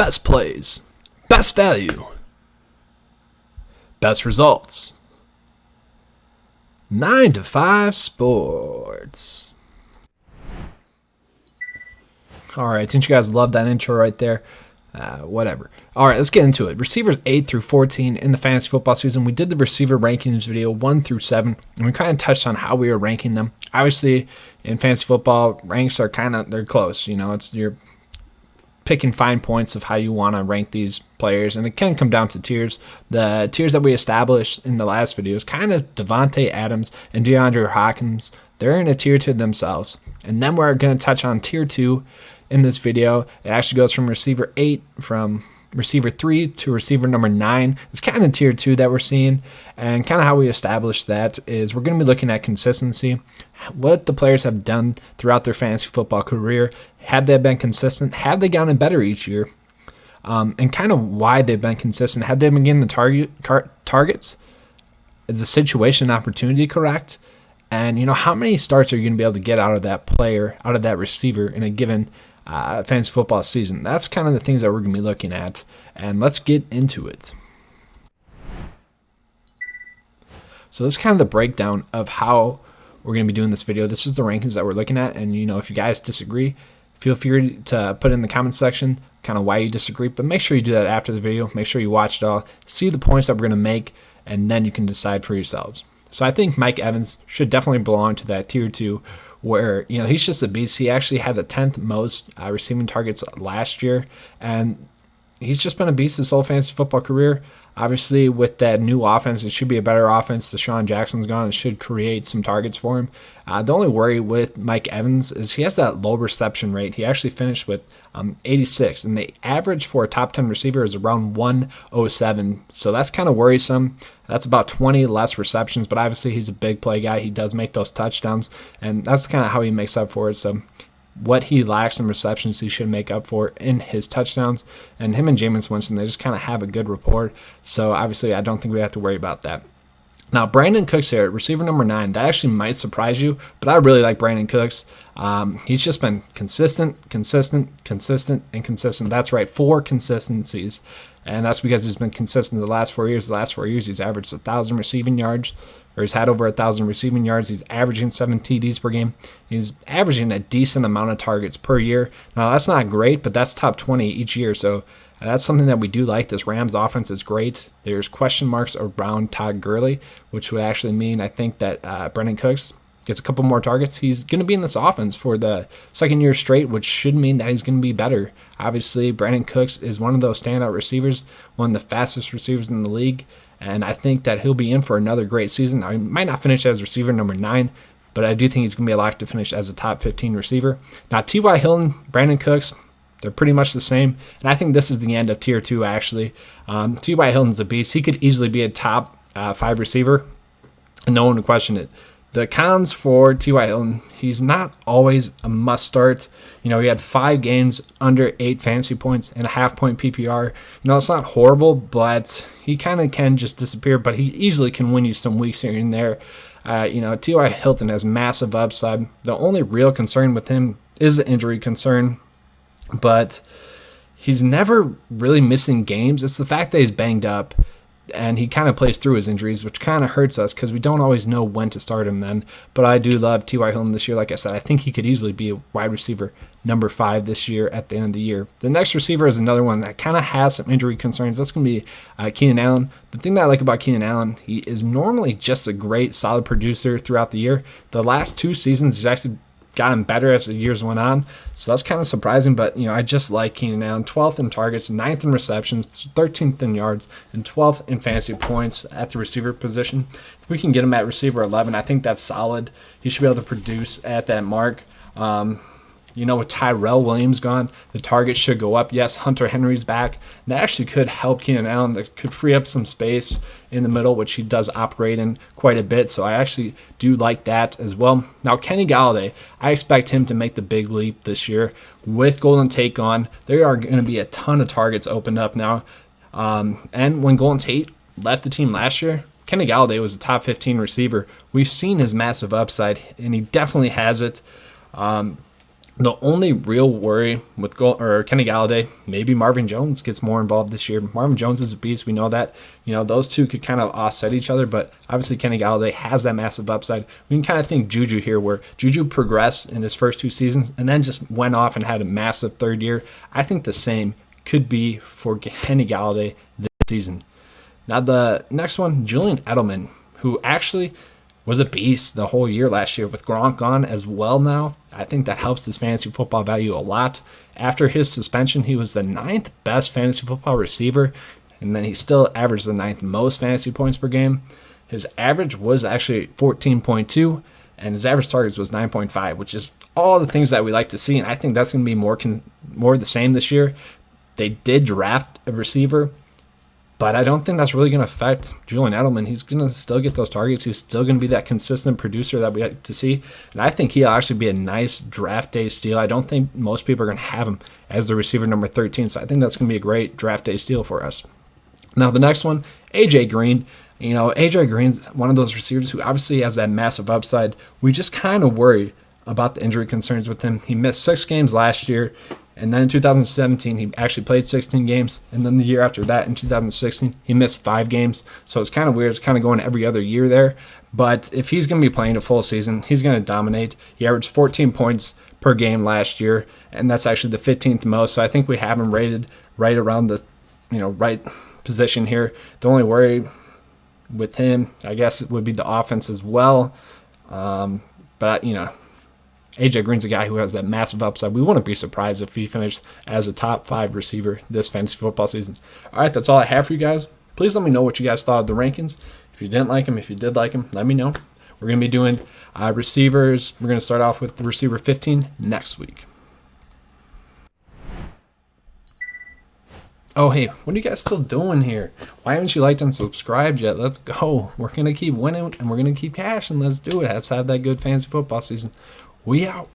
Best plays, best value, best results. 9 to 5 sports. Alright, since you guys love that intro right there, whatever. Alright, let's get into it. Receivers 8 through 14 in the fantasy football season. We did the receiver rankings video 1 through 7, and we kind of touched on how we were ranking them. Obviously, in fantasy football, ranks are they're close. You know, you're picking fine points of how you want to rank these players, and it can come down to tiers. The tiers that we established in the last video is kind of Devontae Adams and DeAndre Hopkins. They're in a tier to themselves. And then we're going to touch on tier 2 in this video. It actually goes from receiver 8, from receiver 3 to receiver number 9. It's kind of tier 2 that we're seeing, and kind of how we establish that is we're going to be looking at consistency, what the players have done throughout their fantasy football career. Had they been consistent? Have they gotten better each year? And kind of why they've been consistent. Have they been getting the targets? Is the situation and opportunity correct? And, you know, how many starts are you going to be able to get out of that player, out of that receiver in a given fantasy football season? That's kind of the things that we're going to be looking at. And let's get into it. So this is kind of the breakdown of how we're going to be doing this video. This is the rankings that we're looking at. And, you know, if you guys disagree, feel free to put in the comment section kind of why you disagree. But make sure you do that after the video. Make sure you watch it all. See the points that we're going to make. And then you can decide for yourselves. So I think Mike Evans should definitely belong to that tier 2 where, you know, he's just a beast. He actually had the 10th most receiving targets last year, and he's just been a beast his whole fantasy football career. Obviously, with that new offense, it should be a better offense. Deshaun Jackson's gone. It should create some targets for him. The only worry with Mike Evans is he has that low reception rate. He actually finished with 86, and the average for a top 10 receiver is around 107. So that's kind of worrisome. That's about 20 less receptions, but obviously he's a big play guy. He does make those touchdowns, and that's kind of how he makes up for it. So what he lacks in receptions, he should make up for in his touchdowns. And him and Jameis Winston, they just kind of have a good rapport. So obviously I don't think we have to worry about that. Now, Brandin Cooks here, receiver number 9, that actually might surprise you, but I really like Brandin Cooks. He's just been consistent. That's right, 4 consistencies. And that's because he's been consistent the last 4 years. The last 4 years, he's averaged 1,000 receiving yards, or he's had over 1,000 receiving yards. He's averaging 7 TDs per game. He's averaging a decent amount of targets per year. Now, that's not great, but that's top 20 each year. So that's something that we do like. This Rams offense is great. There's question marks around Todd Gurley, which would actually mean I think that Brandin Cooks gets a couple more targets. He's going to be in this offense for the second year straight, which should mean that he's going to be better. Obviously, Brandin Cooks is one of those standout receivers, one of the fastest receivers in the league, and I think that he'll be in for another great season. Now, he might not finish as receiver number 9, but I do think he's going to be a lock to finish as a top 15 receiver. Now, T.Y. Hilton, Brandin Cooks, they're pretty much the same, and I think this is the end of tier 2, actually. T.Y. Hilton's a beast. He could easily be a top 5 receiver, and no one would question it. The cons for T.Y. Hilton, he's not always a must start. You know, he had 5 games under 8 fantasy points and a half-point PPR. You know, it's not horrible, but he kind of can just disappear, but he easily can win you some weeks here and there. You know, T.Y. Hilton has massive upside. The only real concern with him is the injury concern, but he's never really missing games. It's the fact that he's banged up, and he kind of plays through his injuries, which kind of hurts us because we don't always know when to start him then. But I do love T.Y. Hilton this year. Like I said, I think he could easily be a wide receiver number 5 this year at the end of the year. The next receiver is another one that kind of has some injury concerns. That's going to be Keenan Allen. The thing that I like about Keenan Allen, he is normally just a great, solid producer throughout the year. The last 2 seasons, he's actually gotten better as the years went on, so that's kind of surprising, but you know, I just like Keenan Allen. 12th in targets, 9th in receptions, 13th in yards, and 12th in fantasy points at the receiver position. If we can get him at receiver 11, I think that's solid. He should be able to produce at that mark. You know, with Tyrell Williams gone, the target should go up. Yes, Hunter Henry's back. That actually could help Keenan Allen. That could free up some space in the middle, which he does operate in quite a bit. So I actually do like that as well. Now, Kenny Golladay, I expect him to make the big leap this year. With Golden Tate gone, there are going to be a ton of targets opened up now. And when Golden Tate left the team last year, Kenny Golladay was a top 15 receiver. We've seen his massive upside, and he definitely has it. The only real worry with Kenny Golladay, maybe Marvin Jones gets more involved this year. Marvin Jones is a beast. We know that. Those two could kind of offset each other, but obviously Kenny Golladay has that massive upside. We can kind of think Juju here, where Juju progressed in his first 2 seasons and then just went off and had a massive third year. I think the same could be for Kenny Golladay this season. Now the next one, Julian Edelman, who actually was a beast the whole year last year with Gronk on as well now. I think that helps his fantasy football value a lot. After his suspension, he was the 9th best fantasy football receiver, and then he still averaged the 9th most fantasy points per game. His average was actually 14.2, and his average targets was 9.5, which is all the things that we like to see, and I think that's going to be more the same this year. They did draft a receiver, but I don't think that's really going to affect Julian Edelman. He's going to still get those targets. He's still going to be that consistent producer that we like to see. And I think he'll actually be a nice draft day steal. I don't think most people are going to have him as the receiver number 13. So I think that's going to be a great draft day steal for us. Now, the next one, A.J. Green. A.J. Green's one of those receivers who obviously has that massive upside. We just kind of worry about the injury concerns with him. He missed 6 games last year. And then in 2017, he actually played 16 games. And then the year after that, in 2016, he missed 5 games. So it's kind of weird. It's kind of going every other year there. But if he's going to be playing a full season, he's going to dominate. He averaged 14 points per game last year, and that's actually the 15th most. So I think we have him rated right around the right position here. The only worry with him, I guess, it would be the offense as well. But A.J. Green's a guy who has that massive upside. We wouldn't be surprised if he finished as a top 5 receiver this fantasy football season. All right, that's all I have for you guys. Please let me know what you guys thought of the rankings. If you didn't like him, if you did like him, let me know. We're going to be doing receivers. We're going to start off with the receiver 15 next week. Oh, hey, what are you guys still doing here? Why haven't you liked and subscribed yet? Let's go. We're going to keep winning, and we're going to keep cashing. Let's do it. Let's have that good fantasy football season. We out.